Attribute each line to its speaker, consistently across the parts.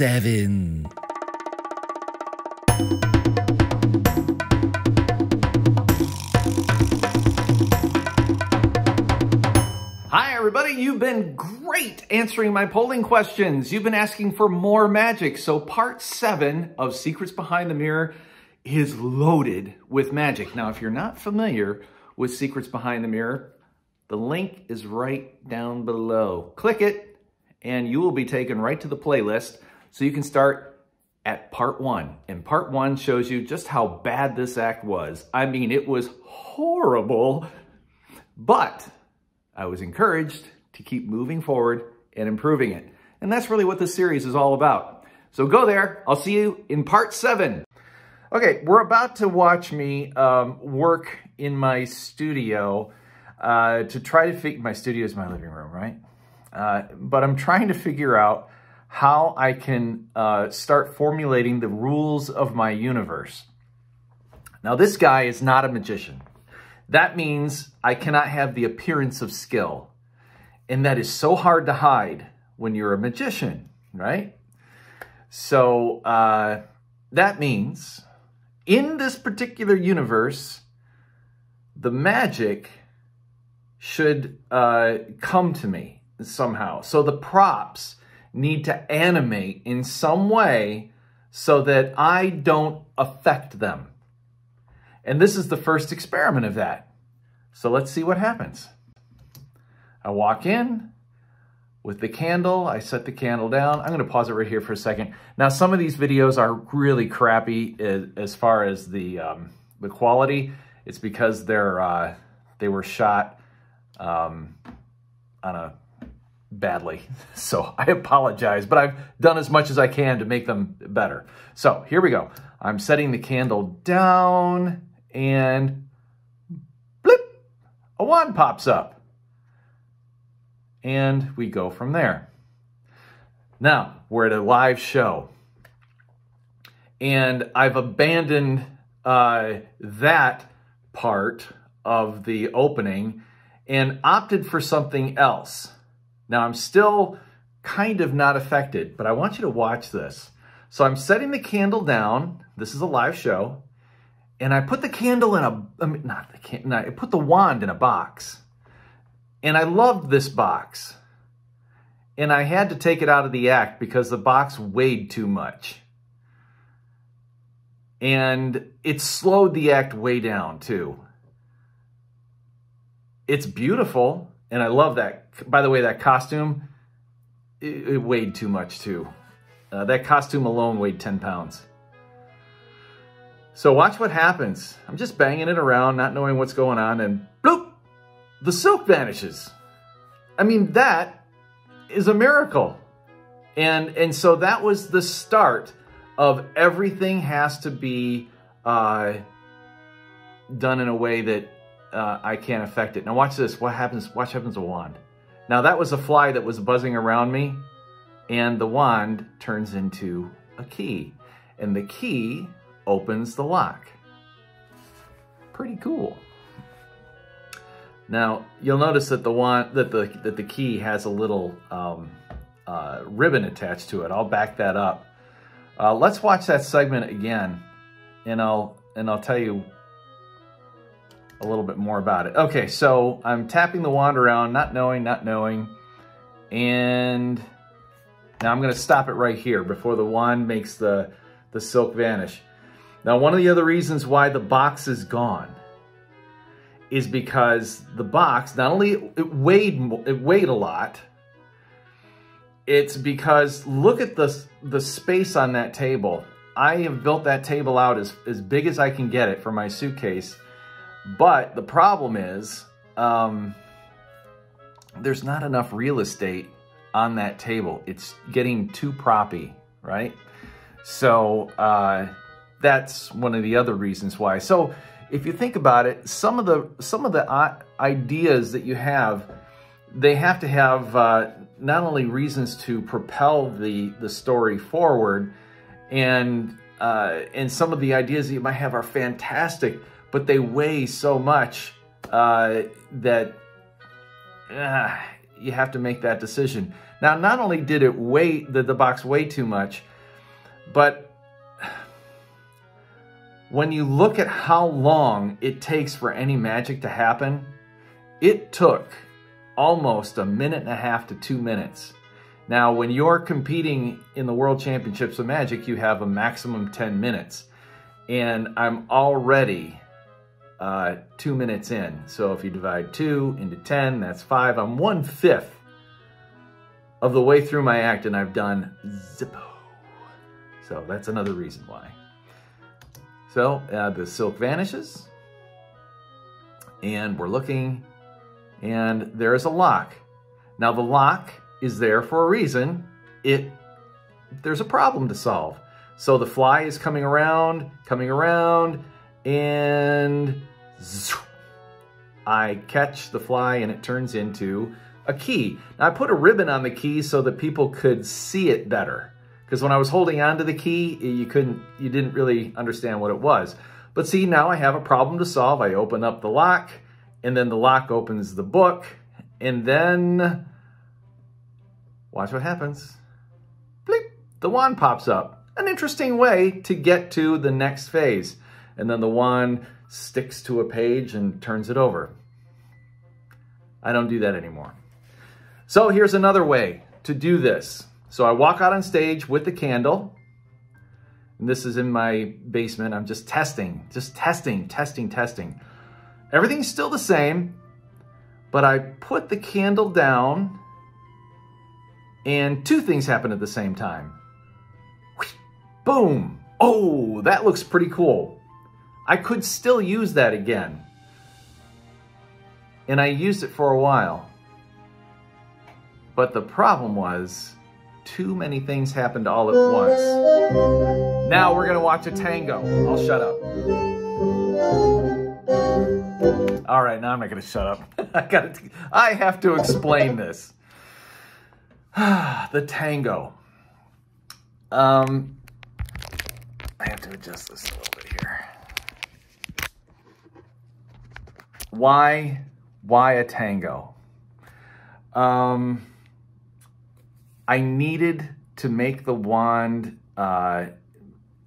Speaker 1: 7.
Speaker 2: Hi everybody, you've been great answering my polling questions. You've been asking for more magic. So part 7 of Secrets Behind the Mirror is loaded with magic. Now, if you're not familiar with Secrets Behind the Mirror, the link is right down below. Click it and you will be taken right to the playlist so you can start at part 1. And part 1 shows you just how bad this act was. I mean, it was horrible, but I was encouraged to keep moving forward and improving it. And that's really what this series is all about. So go there. I'll see you in part 7. Okay, we're about to watch me work in my studio to try to figure... My studio is my living room, right? But I'm trying to figure out how I can start formulating the rules of my universe. Now, this guy is not a magician. That means I cannot have the appearance of skill. And that is so hard to hide when you're a magician, right? So that means in this particular universe, the magic should come to me somehow. So the props need to animate in some way so that I don't affect them. And this is the first experiment of that. So let's see what happens. I walk in with the candle. I set the candle down. I'm going to pause it right here for a second. Now, some of these videos are really crappy as far as the quality. It's because they were shot badly. So I apologize, but I've done as much as I can to make them better. So here we go. I'm setting the candle down. And blip, a wand pops up. And we go from there. Now, we're at a live show. And I've abandoned that part of the opening and opted for something else. Now, I'm still kind of not affected, but I want you to watch this. So I'm setting the candle down. This is a live show. And I put the candle in I put the wand in a box. And I loved this box. And I had to take it out of the act because the box weighed too much. And it slowed the act way down too. It's beautiful. And I love that. By the way, that costume, it weighed too much too. That costume alone weighed 10 pounds. So watch what happens. I'm just banging it around, not knowing what's going on, and bloop, the silk vanishes. I mean, that is a miracle. And so that was the start of everything has to be done in a way that I can't affect it. Now watch this. What happens? Watch what happens to a wand. Now that was a fly that was buzzing around me, and the wand turns into a key. And the key opens the lock. Pretty cool. Now you'll notice that the key has a little ribbon attached to it. I'll back that up. Let's watch that segment again, and I'll tell you a little bit more about it. Okay, so I'm tapping the wand around, not knowing, and now I'm going to stop it right here before the wand makes the silk vanish. Now, one of the other reasons why the box is gone is because the box, not only it weighed a lot, it's because look at the space on that table. I have built that table out as big as I can get it for my suitcase, but the problem is there's not enough real estate on that table. It's getting too proppy, right? So that's one of the other reasons why. So if you think about it, some of the ideas that you have, they have to have not only reasons to propel the story forward, and some of the ideas that you might have are fantastic, but they weigh so much that you have to make that decision. Now, not only did it weigh, the box weigh too much, But when you look at how long it takes for any magic to happen, it took almost 1.5 minutes to 2 minutes. Now, when you're competing in the World Championships of Magic, you have a maximum 10 minutes. And I'm already 2 minutes in. So if you divide 2 into 10, that's 5. I'm 1/5 of the way through my act, and I've done Zippo. So that's another reason why. So the silk vanishes, and we're looking, and there's a lock. Now the lock is there for a reason. There's a problem to solve. So the fly is coming around, and I catch the fly, and it turns into a key. Now I put a ribbon on the key so that people could see it better. Because when I was holding onto the key, you didn't really understand what it was. But see, now I have a problem to solve. I open up the lock, and then the lock opens the book, and then watch what happens. Bleep, the wand pops up. An interesting way to get to the next phase. And then the wand sticks to a page and turns it over. I don't do that anymore. So here's another way to do this. So I walk out on stage with the candle, and this is in my basement. I'm just testing. Everything's still the same, but I put the candle down, and 2 things happen at the same time. Boom. Oh, that looks pretty cool. I could still use that again. And I used it for a while. But the problem was, too many things happened all at once. Now we're gonna watch a tango. I'll shut up. All right, now I'm not gonna shut up. I have to explain this. The tango. I have to adjust this a little bit here. Why a tango? I needed to make the wand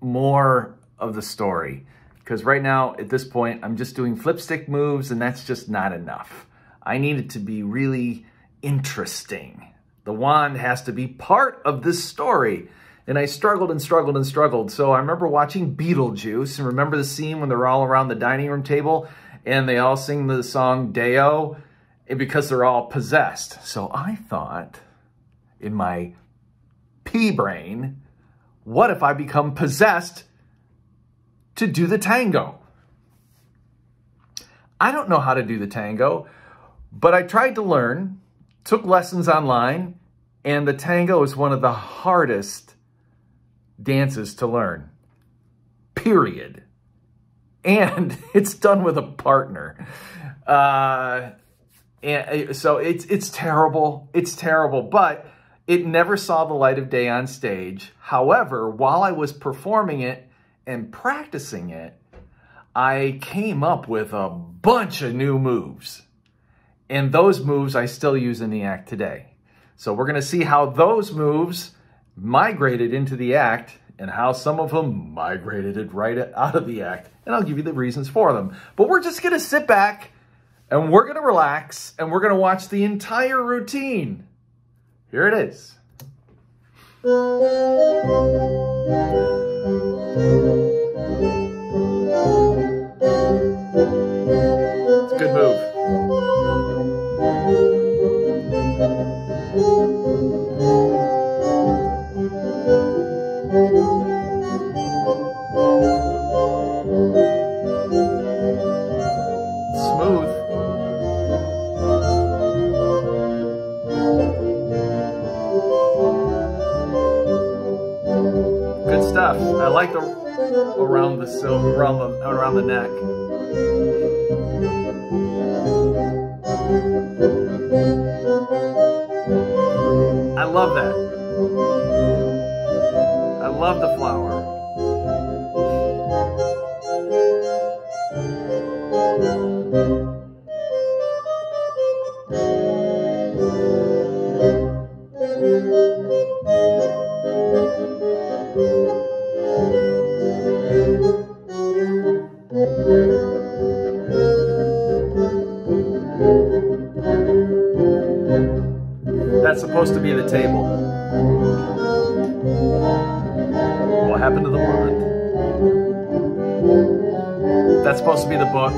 Speaker 2: more of the story, because right now at this point I'm just doing flipstick moves, and that's just not enough. I need it to be really interesting. The wand has to be part of this story. And I struggled. So I remember watching Beetlejuice, and remember the scene when they're all around the dining room table and they all sing the song Deo, because they're all possessed. So I thought, in my pea brain, what if I become possessed to do the tango? I don't know how to do the tango, but I tried to learn, took lessons online, and the tango is one of the hardest dances to learn, period. And it's done with a partner. And so it's terrible. It's terrible, but it never saw the light of day on stage. However, while I was performing it and practicing it, I came up with a bunch of new moves. And those moves I still use in the act today. So we're going to see how those moves migrated into the act and how some of them migrated it right out of the act. And I'll give you the reasons for them. But we're just going to sit back and we're going to relax and we're going to watch the entire routine. Here it is. It's a good move. Smooth. Good stuff. I like the around the silk, around the neck. I love that. I love the flower. That's supposed to be the table. What happened to the wand? That's supposed to be the book.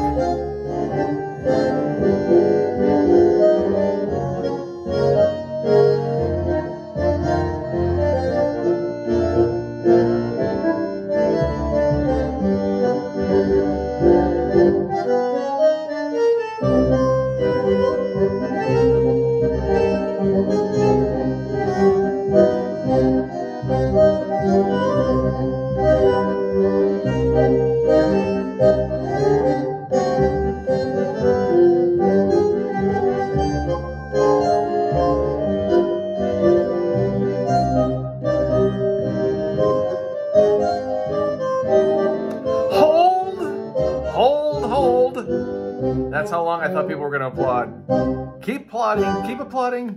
Speaker 2: That's how long I thought people were going to applaud. Keep applauding, keep applauding.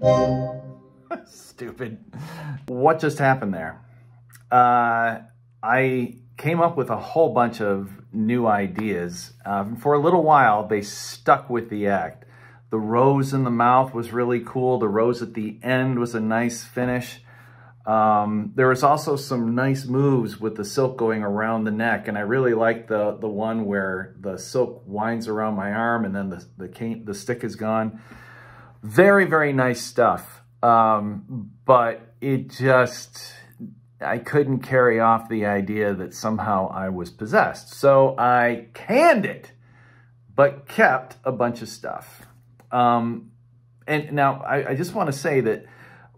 Speaker 2: Stupid. What just happened there? I came up with a whole bunch of new ideas. For a little while, they stuck with the act. The rose in the mouth was really cool. The rose at the end was a nice finish. There was also some nice moves with the silk going around the neck, and I really liked the one where the silk winds around my arm and then the stick is gone. Very, very nice stuff. But it just, I couldn't carry off the idea that somehow I was possessed. So I canned it, but kept a bunch of stuff. And now I just want to say that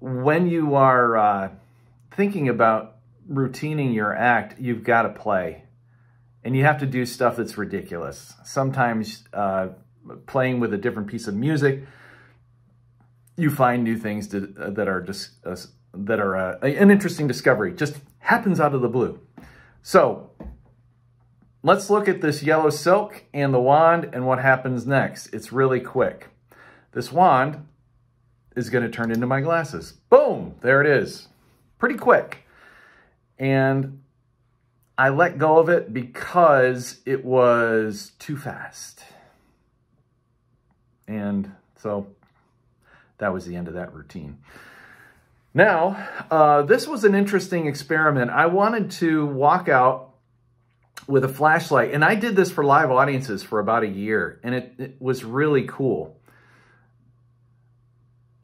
Speaker 2: when you are thinking about routining your act, you've got to play. And you have to do stuff that's ridiculous. Sometimes playing with a different piece of music, you find new things that are an interesting discovery. Just happens out of the blue. So let's look at this yellow silk and the wand and what happens next. It's really quick. This wand is going to turn into my glasses. Boom, there it is. Pretty quick. And I let go of it because it was too fast. And so that was the end of that routine. Now, this was an interesting experiment. I wanted to walk out with a flashlight, and I did this for live audiences for about a year, and it was really cool.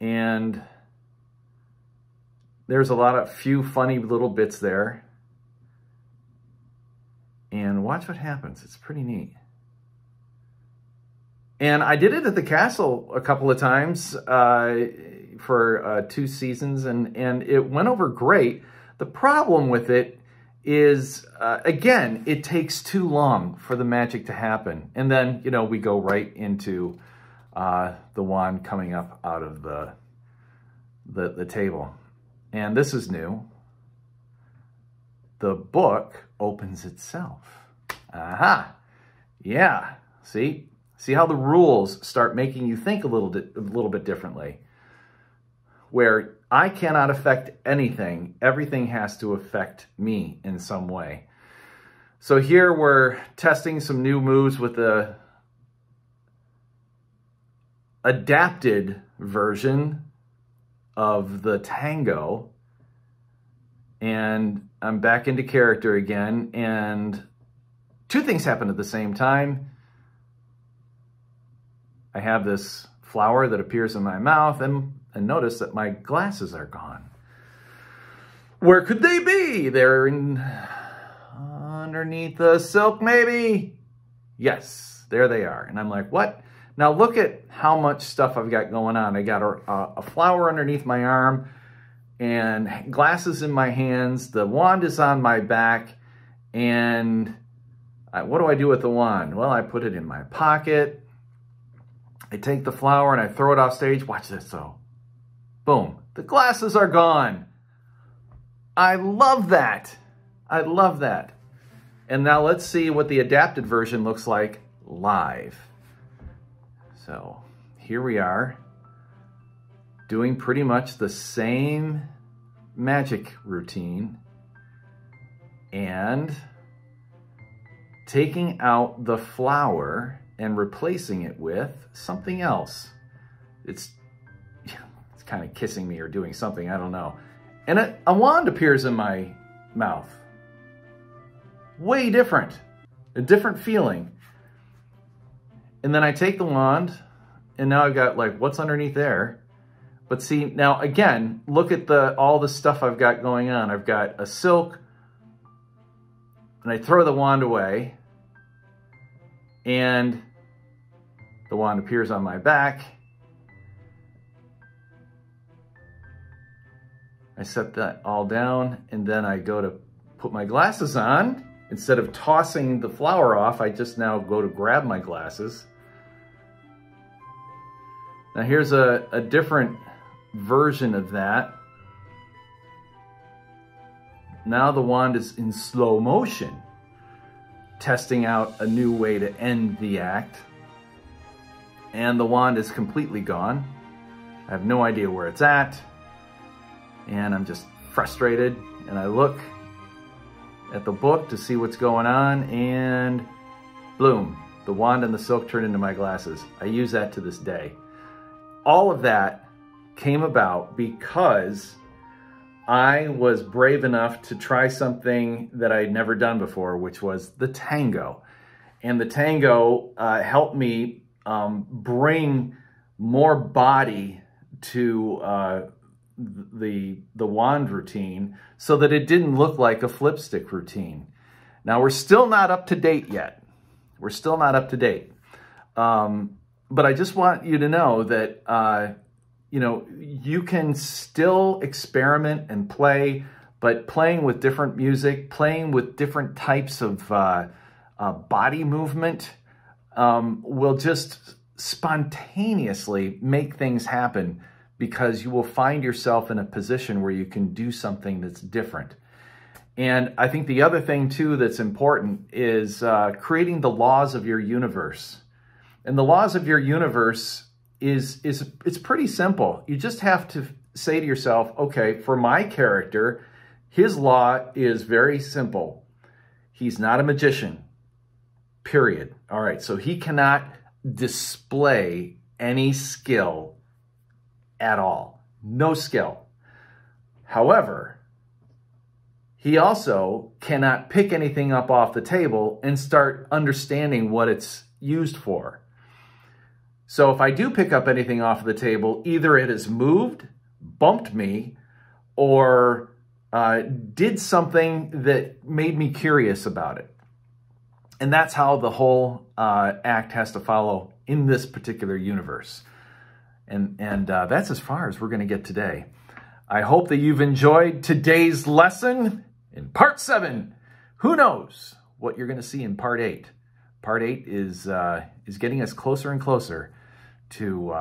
Speaker 2: And there's a few funny little bits there. And watch what happens. It's pretty neat. And I did it at the castle a couple of times for 2 seasons, and it went over great. The problem with it is, again, it takes too long for the magic to happen. And then, you know, we go right into the wand coming up out of the table. And this is new. The book opens itself. Aha! Yeah, see? See how the rules start making you think a little bit differently. Where I cannot affect anything, everything has to affect me in some way. So here we're testing some new moves with the adapted version of the Tango. And I'm back into character again, and 2 things happen at the same time. I have this flower that appears in my mouth, and notice that my glasses are gone. Where could they be? They're underneath the silk, maybe? Yes, there they are. And I'm like, what? Now look at how much stuff I've got going on. I got a flower underneath my arm and glasses in my hands. The wand is on my back. And what do I do with the wand? Well, I put it in my pocket. I take the flower and I throw it off stage. Watch this though. Boom. The glasses are gone. I love that. I love that. And now let's see what the adapted version looks like live. So here we are doing pretty much the same magic routine and taking out the flower and replacing it with something else. It's kind of kissing me or doing something, I don't know. And a wand appears in my mouth. Way different, a different feeling. And then I take the wand, and now I've got like, what's underneath there? But see, now again, look at all the stuff I've got going on. I've got a silk, and I throw the wand away, and the wand appears on my back. I set that all down, and then I go to put my glasses on. Instead of tossing the flower off, I just now go to grab my glasses. Now here's a different version of that. Now the wand is in slow motion, testing out a new way to end the act. And the wand is completely gone. I have no idea where it's at. And I'm just frustrated, and I look at the book to see what's going on, and bloom, the wand and the silk turned into my glasses. I use that to this day. All of that came about because I was brave enough to try something that I'd never done before, which was the Tango. And the Tango helped me bring more body to the wand routine so that it didn't look like a flipstick routine. Now, we're still not up to date yet. We're still not up to date. But I just want you to know that, you know, you can still experiment and play, but playing with different music, playing with different types of body movement will just spontaneously make things happen, because you will find yourself in a position where you can do something that's different. And I think the other thing too that's important is creating the laws of your universe. And the laws of your universe it's pretty simple. You just have to say to yourself, okay, for my character, his law is very simple. He's not a magician, period. All right, so he cannot display any skill at all. No skill. However, he also cannot pick anything up off the table and start understanding what it's used for. So if I do pick up anything off the table, either it has moved, bumped me, or did something that made me curious about it. And that's how the whole act has to follow in this particular universe. And that's as far as we're going to get today. I hope that you've enjoyed today's lesson in part 7. Who knows what you're going to see in part 8? Part 8 is getting us closer and closer to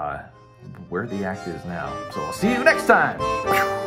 Speaker 2: where the act is now. So I'll see you next time.